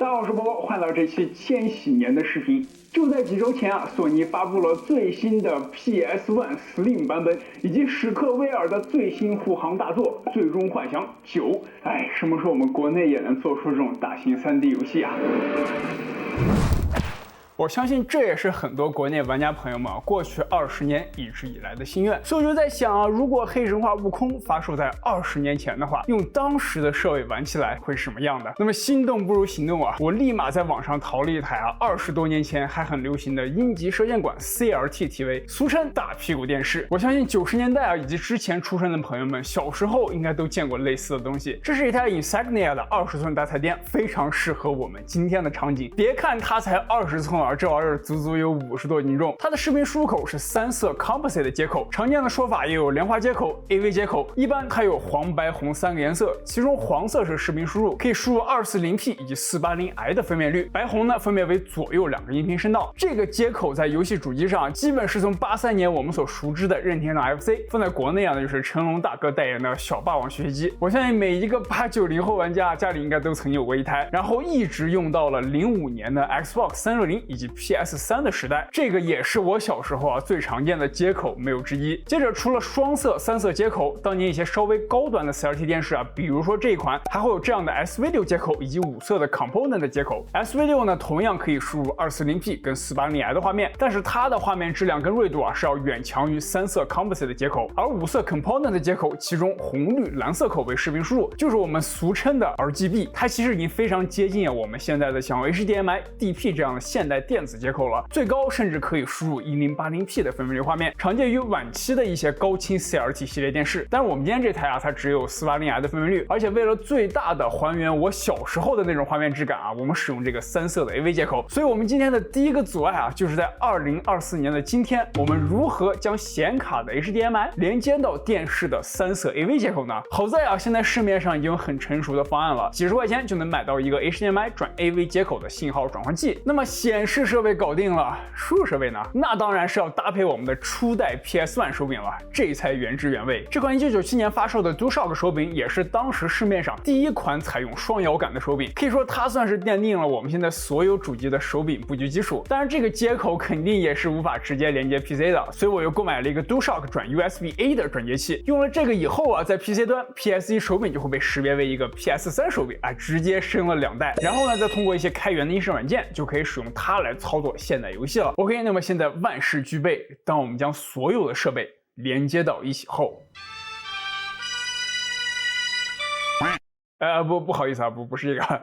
大家好，我是波波，欢迎来到这期千禧年的视频。就在几周前索尼发布了最新的 PS1 Slim 版本，以及史克威尔的最新护航大作《最终幻想9》。什么时候我们国内也能做出这种大型3D 游戏啊？我相信这也是很多国内玩家朋友们过去20年一直以来的心愿，所以我就在想如果黑神话悟空发售在20年前的话，用当时的设备玩起来会是什么样的？那么心动不如行动啊！我立马在网上淘了一台20多年前还很流行的鹰击射线管 CRT TV， 俗称大屁股电视。我相信90年代以及之前出生的朋友们，小时候应该都见过类似的东西。这是一台 Insignia 的20寸大彩电，非常适合我们今天的场景。别看它才20寸这玩意儿足足有50多斤重。它的视频输入口是3色 Composite 的接口，常见的说法也有莲花接口、AV 接口。一般它有黄、白、红3个颜色，其中黄色是视频输入，可以输入 240p 以及 480i 的分辨率，白红呢分别为左右2个音频声道。这个接口在游戏主机上基本是从83年我们所熟知的任天堂 FC 放在国内那就是成龙大哥代言的小霸王学习机。我相信每一个80、90后玩家家里应该都曾有过一台，然后一直用到了05年的 Xbox 360以及 PS3 的时代，这个也是我小时候最常见的接口没有之一。接着除了双色、3色接口，当年一些稍微高端的 CRT 电视比如说这一款，还会有这样的 SVideo 接口以及5色的 Component 的接口。SVideo 呢同样可以输入 240p 跟 480i 的画面，但是它的画面质量跟锐度是要远强于3色 Composite 的接口，而5色 Component 的接口，其中红、绿、蓝色口为视频输入，就是我们俗称的 RGB， 它其实已经非常接近我们现在的像 HDMI、DP 这样的现代电子接口了，最高甚至可以输入 1080p 的分辨率画面，常见于晚期的一些高清 CRT 系列电视。但是我们今天这台它只有 480i 的分辨率，而且为了最大的还原我小时候的那种画面质感我们使用这个3色的 AV 接口。所以我们今天的第一个阻碍就是在2024年的今天，我们如何将显卡的 HDMI 连接到电视的3色 AV 接口呢？好在现在市面上已经有很成熟的方案了，几十块钱就能买到一个 HDMI 转 AV 接口的信号转换器。那么显示设备搞定了，输入设备呢？那当然是要搭配我们的初代 PS1 手柄了，这才原汁原味。这款1997年发售的 DualShock 手柄也是当时市面上第一款采用双摇杆的手柄，可以说它算是奠定了我们现在所有主机的手柄布局基础。当然这个接口肯定也是无法直接连接 PC 的，所以我又购买了一个 DualShock 转 USB-A 的转接器。用了这个以后在 PC 端 PS1 手柄就会被识别为一个 PS3 手柄直接升了2代，然后呢再通过一些开源的映射软件就可以使用它来操作现代游戏了。OK， 那么现在万事俱备，当我们将所有的设备连接到一起后，不好意思不是这个。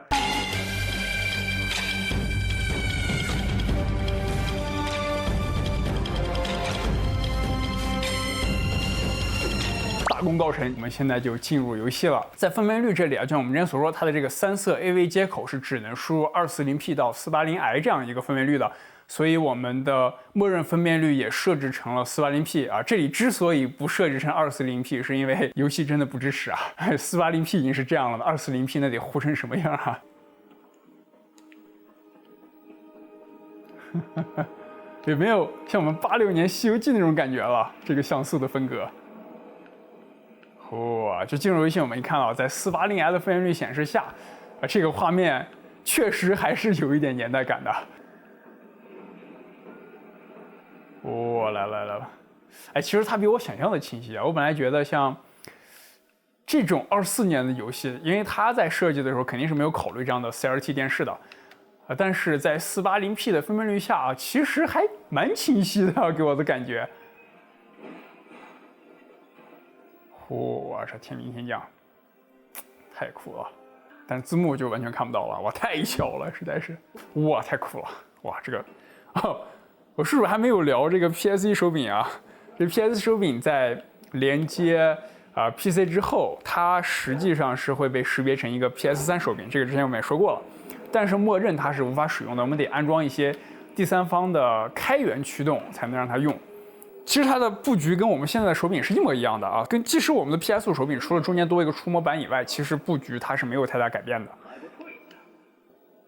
大功告成，我们现在就进入游戏了。在分辨率这里就像我们之前所说，它的这个3色 AV 接口是只能输入 240p 到 480i 这样一个分辨率的，所以我们的默认分辨率也设置成了 480p 这里之所以不设置成 240p 是因为游戏真的不支持480p 已经是这样了，240p 那得糊成什么样有没有像我们86年西游记那种感觉了？这个像素的分隔。就进入游戏我们一看到在 480i 的分辨率显示下这个画面确实还是有一点年代感的。来了，其实它比我想象的清晰我本来觉得像这种24年的游戏，因为它在设计的时候肯定是没有考虑这样的 CRT 电视的但是在 480p 的分辨率下其实还蛮清晰的给我的感觉。这天兵天将太酷了，但字幕就完全看不到了，太小了，实在是太酷了。这个我是不是还没有聊这个 PS1 手柄这 PS 手柄在连接PC 之后，它实际上是会被识别成一个 PS3 手柄，这个之前我们也说过了，但是默认它是无法使用的，我们得安装一些第三方的开源驱动才能让它用。其实它的布局跟我们现在的手柄是一模一样的即使我们的 PS5 手柄除了中间多一个触摸板以外，其实布局它是没有太大改变的。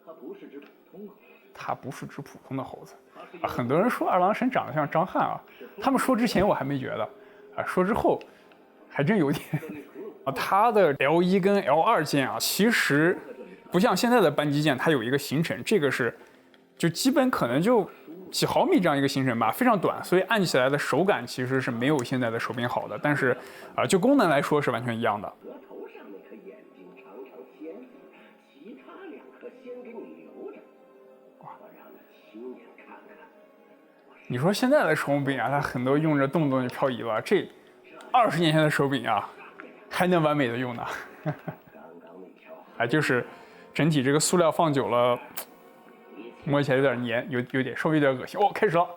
它不是只普通的猴子很多人说二郎神长得像张翰他们说之前我还没觉得说之后还真有点它的 L1 跟 L2 键其实不像现在的扳机键，它有一个行程，这个是就基本可能就几毫米这样一个行程吧，非常短，所以按起来的手感其实是没有现在的手柄好的。但是就功能来说是完全一样的。额头上那颗眼睛常常先死，其他2颗先给你留着，我让你亲眼看看。你说现在的手柄啊，它很多用着动不动就漂移了，这20年前的手柄啊，还能完美的用呢。就是整体这个塑料放久了，摸起来有点黏，有点稍微有点恶心。哦，开始了，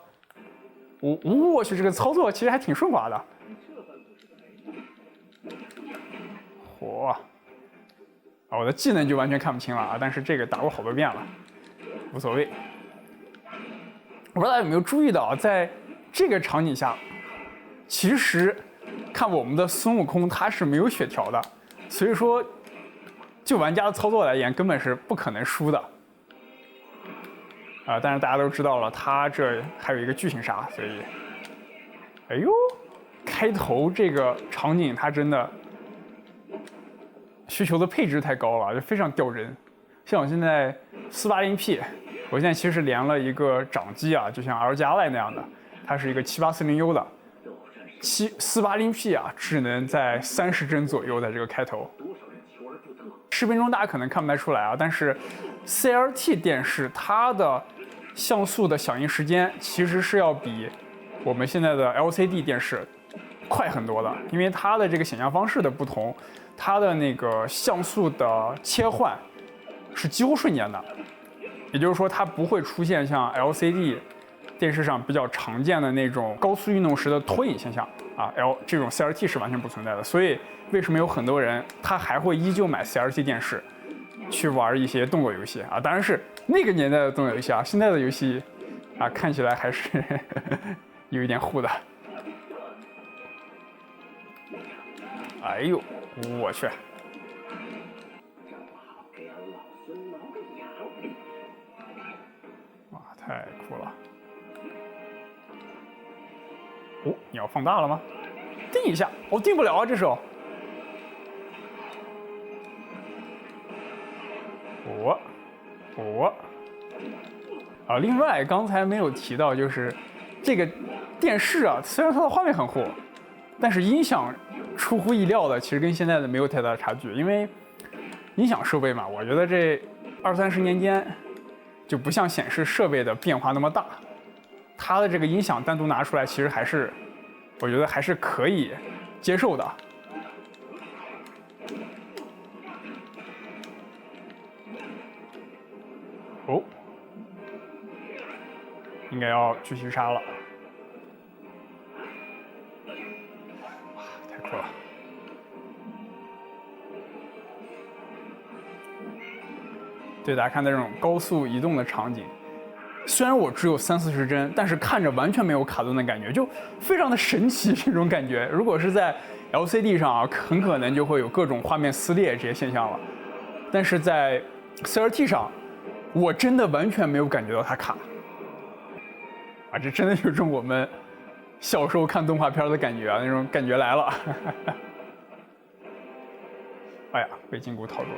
我去，这个操作其实还挺顺滑的。嚯！啊，我的技能就完全看不清了啊，但是这个打过好多遍了，无所谓。我不知道大家有没有注意到，在这个场景下，其实看我们的孙悟空他是没有血条的，所以说就玩家的操作来言，根本是不可能输的。但是大家都知道了，他这还有一个剧情杀，所以，哎呦，开头这个场景它真的需求的配置太高了，就非常掉帧。像我现在480P，我现在其实连了一个掌机啊，就像 L 加 Y 那样的，它是一个7840U 的，480P 啊，只能在30帧左右，在这个开头。视频中大家可能看不太出来啊，但是 CRT 电视它的像素的响应时间其实是要比我们现在的 LCD 电视快很多的，因为它的这个显像方式的不同，它的那个像素的切换是几乎瞬间的，也就是说它不会出现像 LCD 电视上比较常见的那种高速运动时的拖影现象啊这种 CRT 是完全不存在的。所以为什么有很多人他还会依旧买 CRT 电视去玩一些动作游戏啊？当然是那个年代的动作游戏啊，现在的游戏啊看起来还是有一点糊的。哎呦，我去！哇，太酷了！哦，你要放大了吗？定一下，我定不了啊，这时候。另外刚才没有提到，就是这个电视啊，虽然它的画面很糊，但是音响出乎意料的，其实跟现在的没有太大的差距。因为音响设备嘛，我觉得这20-30年间就不像显示设备的变化那么大，它的这个音响单独拿出来，其实还是我觉得还是可以接受的。哦，应该要继续杀了。哇，太酷了！对，大家看这种高速移动的场景，虽然我只有30-40帧，但是看着完全没有卡顿的感觉，就非常的神奇这种感觉。如果是在 LCD 上啊，很可能就会有各种画面撕裂这些现象了。但是在 CRT 上，我真的完全没有感觉到它卡。啊，这真的有种我们小时候看动画片的感觉啊，那种感觉来了。哎呀，被筋骨套住了。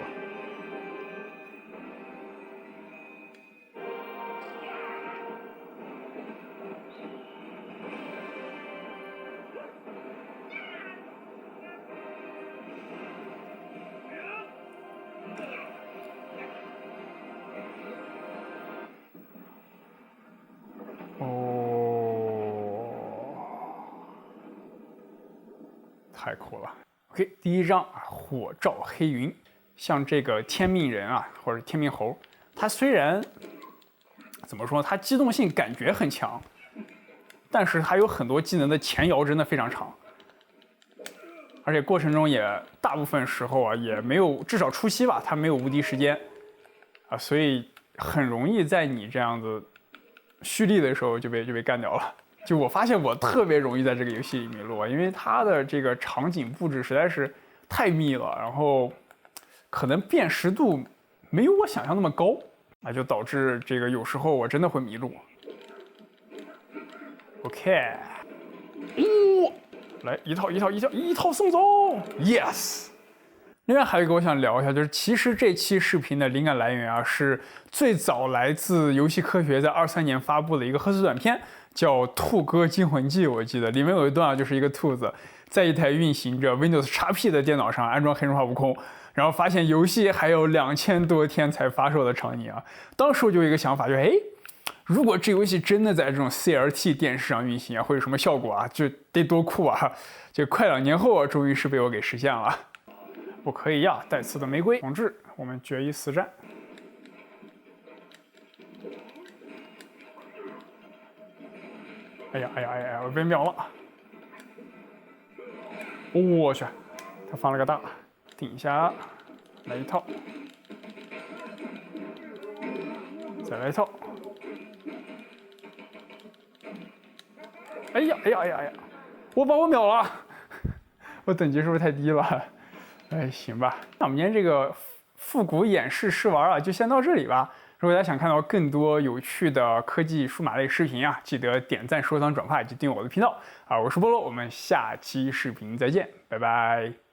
太酷了 ！OK， 第一章啊，火照黑云。像这个天命人啊，或者天命猴，它虽然怎么说，它机动性感觉很强，但是它有很多技能的前摇真的非常长，而且过程中也大部分时候啊也没有，至少初期吧，它没有无敌时间啊，所以很容易在你这样子蓄力的时候就被干掉了。就我发现我特别容易在这个游戏里迷路，因为它的这个场景布置实在是太密了，然后可能辨识度没有我想象那么高，那就导致这个有时候我真的会迷路。OK， 来一套送走 ，Yes，另外还有一个我想聊一下，就是其实这期视频的灵感来源啊，是最早来自游戏科学在23年发布的一个贺岁短片，叫《兔哥惊魂记》。我记得里面有一段啊，就是一个兔子在一台运行着 Windows XP 的电脑上安装黑神话悟空，然后发现游戏还有2000多天才发售的场景啊。当时我就有一个想法，就是如果这游戏真的在这种 CRT 电视上运行啊，会有什么效果啊？就得多酷啊！就快2年后啊，终于是被我给实现了。不可以呀！带刺的玫瑰，同志，我们决一死战。哎呀！我被秒了！我去，他放了个大，顶一下，来一套，再来一套。哎呀！我把我秒了！我等级是不是太低了？行吧，那我们今天这个复古演示试玩啊，就先到这里吧。如果大家想看到更多有趣的科技数码类视频啊，记得点赞、收藏、转发以及订阅我的频道啊！我是菠萝，我们下期视频再见，拜拜。